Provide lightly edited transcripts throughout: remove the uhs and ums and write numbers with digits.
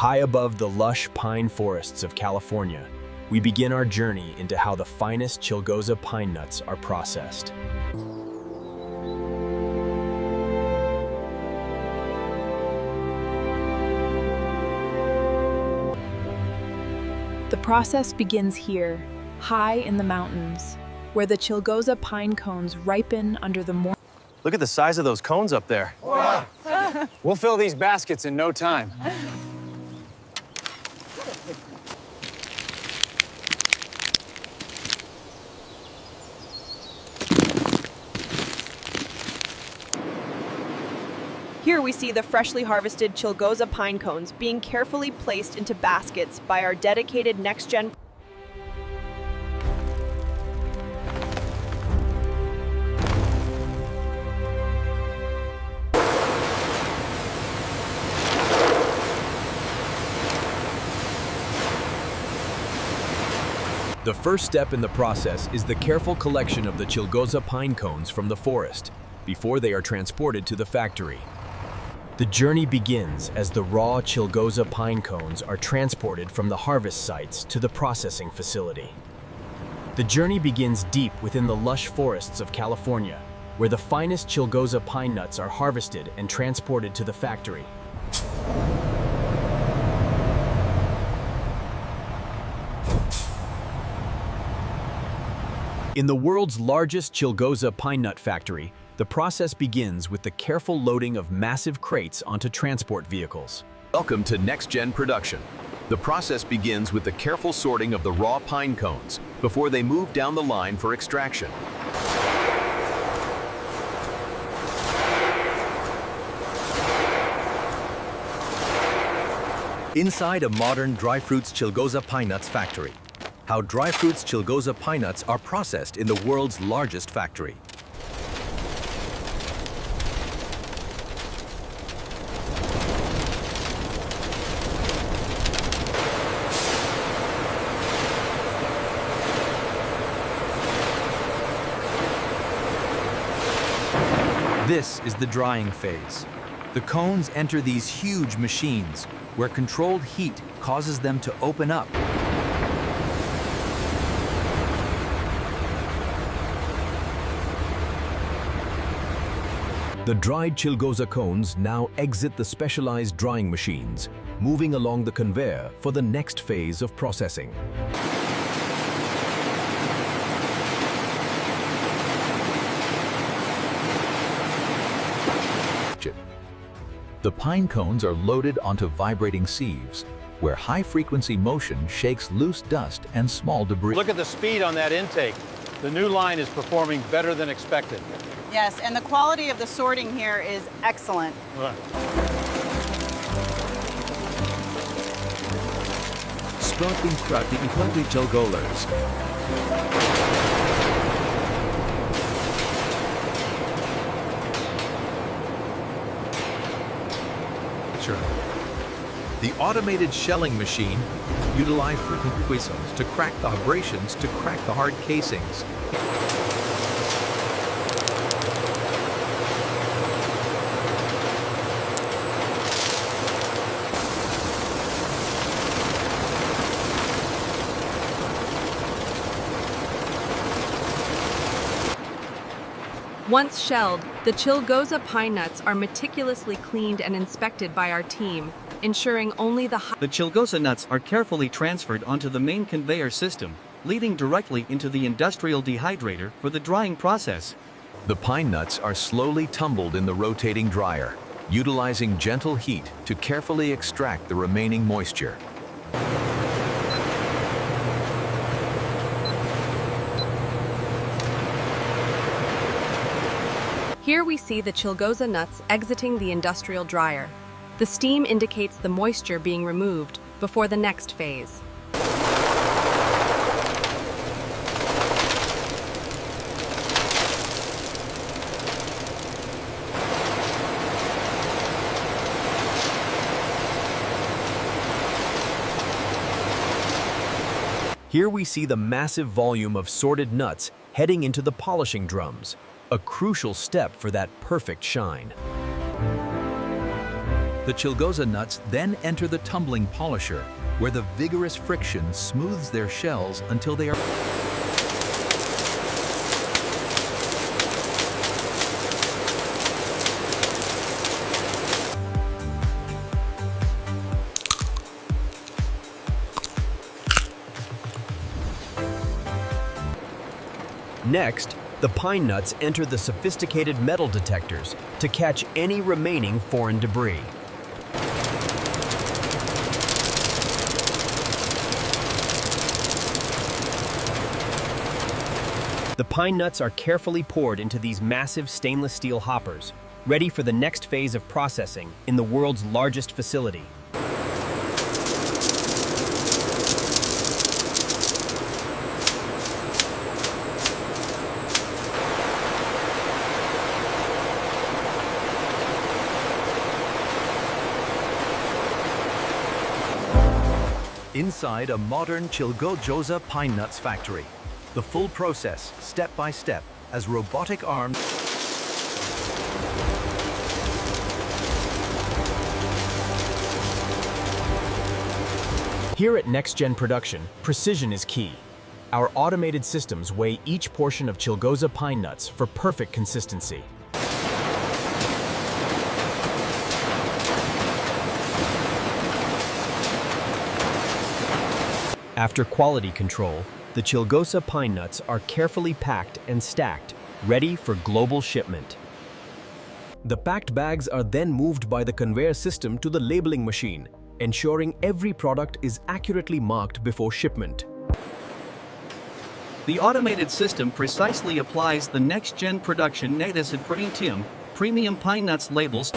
High above the lush pine forests of California, we begin our journey into how the finest Chilgoza pine nuts are processed. The process begins here, high in the mountains, where the Chilgoza pine cones ripen under the morning. Look at the size of those cones up there. Wow. We'll fill these baskets in no time. Here we see the freshly harvested Chilgoza pine cones being carefully placed into baskets by our dedicated NextGen. The first step in the process is the careful collection of the Chilgoza pine cones from the forest before they are transported to the factory. The journey begins as the raw Chilgoza pine cones are transported from the harvest sites to the processing facility. The journey begins deep within the lush forests of California, where the finest Chilgoza pine nuts are harvested and transported to the factory. In the world's largest Chilgoza pine nut factory, the process begins with the careful loading of massive crates onto transport vehicles. Welcome to NextGen production. The process begins with the careful sorting of the raw pine cones before they move down the line for extraction. Inside a modern dry fruits Chilgoza pine nuts factory. How dry fruits Chilgoza pine nuts are processed in the world's largest factory. This is the drying phase. The cones enter these huge machines where controlled heat causes them to open up. The dried Chilgoza cones now exit the specialized drying machines, moving along the conveyor for the next phase of processing. The pine cones are loaded onto vibrating sieves, where high-frequency motion shakes loose dust and small debris. Look at the speed on that intake. The new line is performing better than expected. Yes, and the quality of the sorting here is excellent. Sprouting crack the ikwantly Chilgozas. The automated shelling machine utilized frequent whistles to crack the vibrations to crack the hard casings. Once shelled, the Chilgoza pine nuts are meticulously cleaned and inspected by our team, ensuring only the Chilgoza nuts are carefully transferred onto the main conveyor system, leading directly into the industrial dehydrator for the drying process. The pine nuts are slowly tumbled in the rotating dryer, utilizing gentle heat to carefully extract the remaining moisture. Here we see the Chilgoza nuts exiting the industrial dryer. The steam indicates the moisture being removed before the next phase. Here we see the massive volume of sorted nuts heading into the polishing drums, a crucial step for that perfect shine. The Chilgoza nuts then enter the tumbling polisher, where the vigorous friction smooths their shells until they are Next, the pine nuts enter the sophisticated metal detectors to catch any remaining foreign debris. The pine nuts are carefully poured into these massive stainless steel hoppers, ready for the next phase of processing in the world's largest facility. Inside a modern Chilgoza pine nuts factory, the full process, step by step, as robotic arms Here at NextGen Production, precision is key. Our automated systems weigh each portion of Chilgoza pine nuts for perfect consistency. After quality control, the Chilgoza pine nuts are carefully packed and stacked, ready for global shipment. The packed bags are then moved by the conveyor system to the labeling machine, ensuring every product is accurately marked before shipment. The automated system precisely applies the NextGen Production premium pine nuts labels.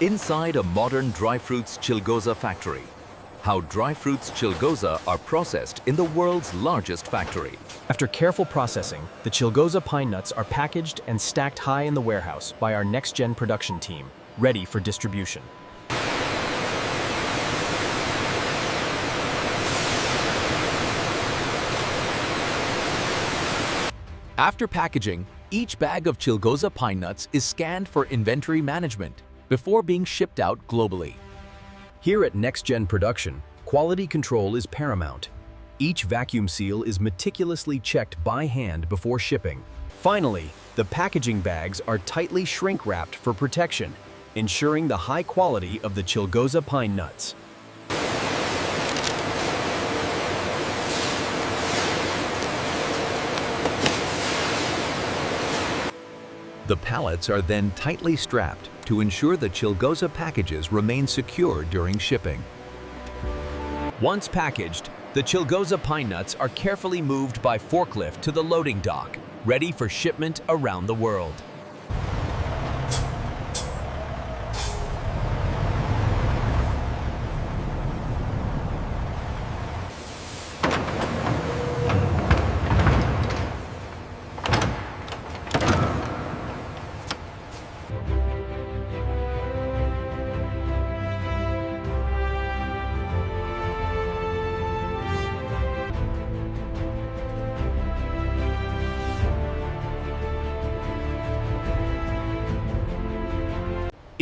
inside a modern dry fruits Chilgoza factory. How dry fruits Chilgoza are processed in the world's largest factory. After careful processing, the Chilgoza pine nuts are packaged and stacked high in the warehouse by our NextGen production team, ready for distribution. After packaging, each bag of Chilgoza pine nuts is scanned for inventory management before being shipped out globally. Here at NextGen Production, quality control is paramount. Each vacuum seal is meticulously checked by hand before shipping. Finally, the packaging bags are tightly shrink-wrapped for protection, ensuring the high quality of the Chilgoza pine nuts. The pallets are then tightly strapped to ensure the Chilgoza packages remain secure during shipping. Once packaged, the Chilgoza pine nuts are carefully moved by forklift to the loading dock, ready for shipment around the world.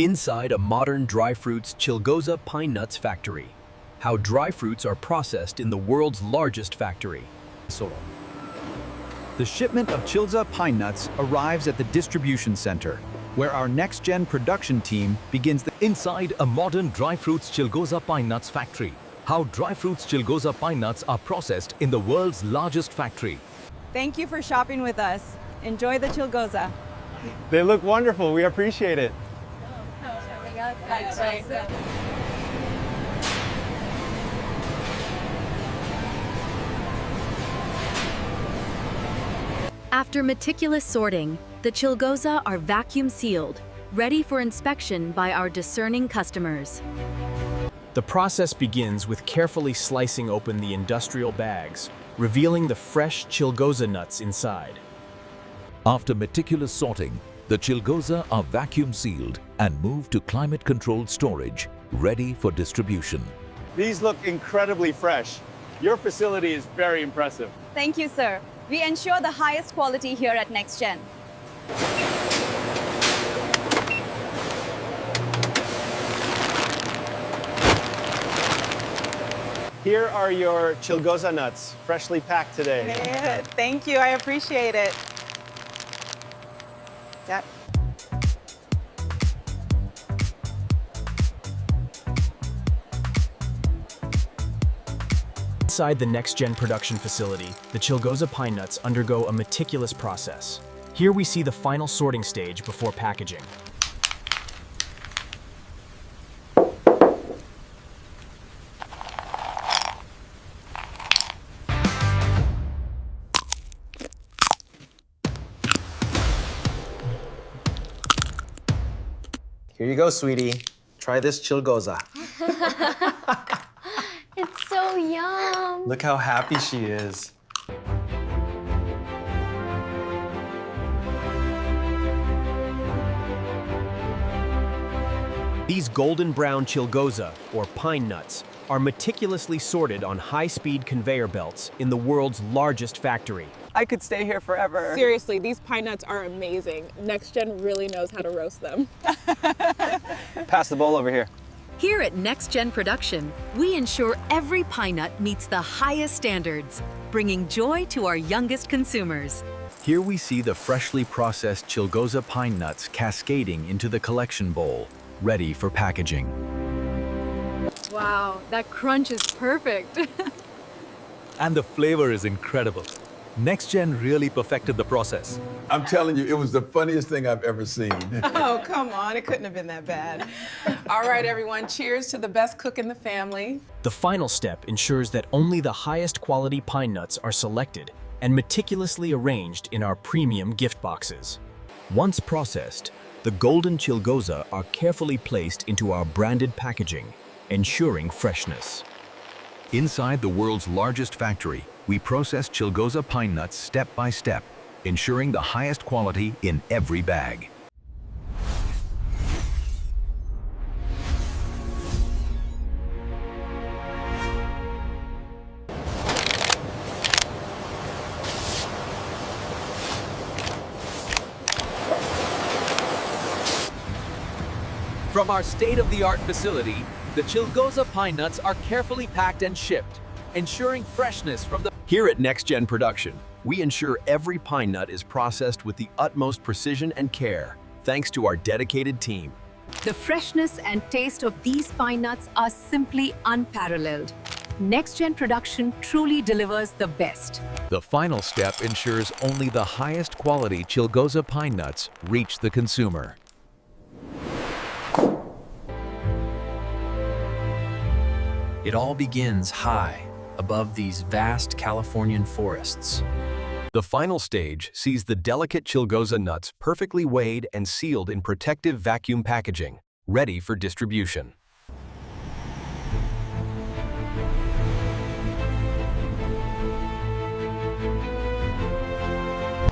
Inside a modern dry fruits Chilgoza pine nuts factory. How dry fruits are processed in the world's largest factory. The shipment of Chilgoza pine nuts arrives at the distribution center, where our NextGen production team begins the Inside a modern dry fruits Chilgoza pine nuts factory. How dry fruits Chilgoza pine nuts are processed in the world's largest factory. Thank you for shopping with us. Enjoy the Chilgoza. They look wonderful. We appreciate it. After meticulous sorting, the Chilgoza are vacuum sealed, ready for inspection by our discerning customers. The process begins with carefully slicing open the industrial bags, revealing the fresh Chilgoza nuts inside. After meticulous sorting, the Chilgoza are vacuum sealed and moved to climate-controlled storage, ready for distribution. These look incredibly fresh. Your facility is very impressive. Thank you, sir. We ensure the highest quality here at NextGen. Here are your Chilgoza nuts, freshly packed today. Yeah, thank you, I appreciate it. Yep. Inside the NextGen production facility, the Chilgoza pine nuts undergo a meticulous process. Here we see the final sorting stage before packaging. Here you go, sweetie. Try this Chilgoza. It's so yum. Look how happy she is. These golden brown Chilgoza, or pine nuts, are meticulously sorted on high-speed conveyor belts in the world's largest factory. I could stay here forever. Seriously, these pine nuts are amazing. NextGen really knows how to roast them. Pass the bowl over here. Here at NextGen Production, we ensure every pine nut meets the highest standards, bringing joy to our youngest consumers. Here we see the freshly processed Chilgoza pine nuts cascading into the collection bowl, ready for packaging. Wow, that crunch is perfect. And the flavor is incredible. NextGen really perfected the process. I'm telling you, it was the funniest thing I've ever seen. Oh, come on, it couldn't have been that bad. All right, everyone, cheers to the best cook in the family. The final step ensures that only the highest quality pine nuts are selected and meticulously arranged in our premium gift boxes. Once processed, the golden Chilgoza are carefully placed into our branded packaging, ensuring freshness. Inside the world's largest factory, we process Chilgoza pine nuts step by step, ensuring the highest quality in every bag. From our state-of-the-art facility, the Chilgoza pine nuts are carefully packed and shipped, ensuring freshness from the... Here at NextGen Production, we ensure every pine nut is processed with the utmost precision and care, thanks to our dedicated team. The freshness and taste of these pine nuts are simply unparalleled. NextGen Production truly delivers the best. The final step ensures only the highest quality Chilgoza pine nuts reach the consumer. It all begins high, above these vast Californian forests. The final stage sees the delicate Chilgoza nuts perfectly weighed and sealed in protective vacuum packaging, ready for distribution.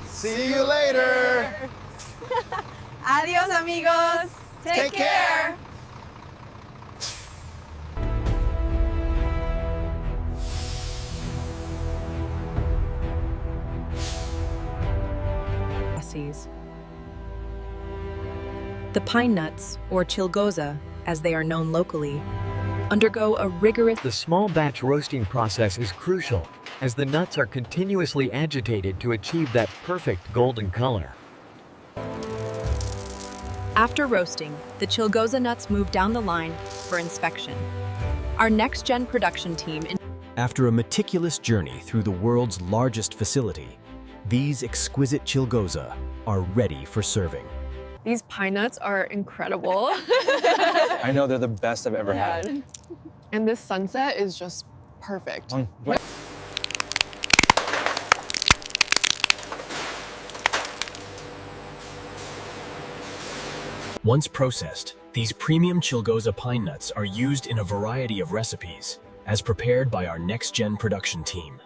See you later. Adios, amigos. Take care. The pine nuts, or Chilgoza, as they are known locally, undergo a rigorous... The small batch roasting process is crucial, as the nuts are continuously agitated to achieve that perfect golden color. After roasting, the Chilgoza nuts move down the line for inspection. Our NextGen production team... After a meticulous journey through the world's largest facility, these exquisite Chilgoza are ready for serving. These pine nuts are incredible. I know, they're the best I've ever had. And this sunset is just perfect. Once processed, these premium Chilgoza pine nuts are used in a variety of recipes, as prepared by our NextGen production team.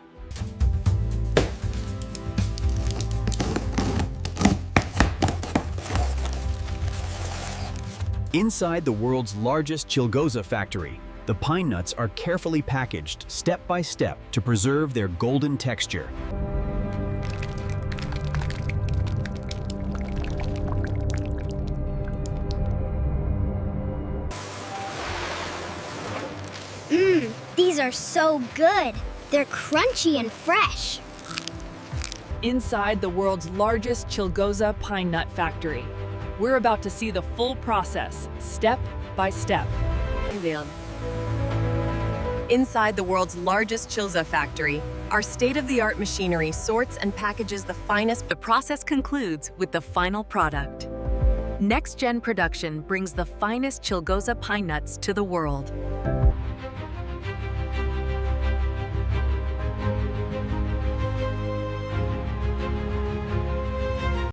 Inside the world's largest Chilgoza factory, the pine nuts are carefully packaged step by step to preserve their golden texture. are so good. They're crunchy and fresh. Inside the world's largest Chilgoza pine nut factory, we're about to see the full process, step by step. Inside the world's largest Chilgoza factory, our state-of-the-art machinery sorts and packages the finest. The process concludes with the final product. NextGen production brings the finest Chilgoza pine nuts to the world.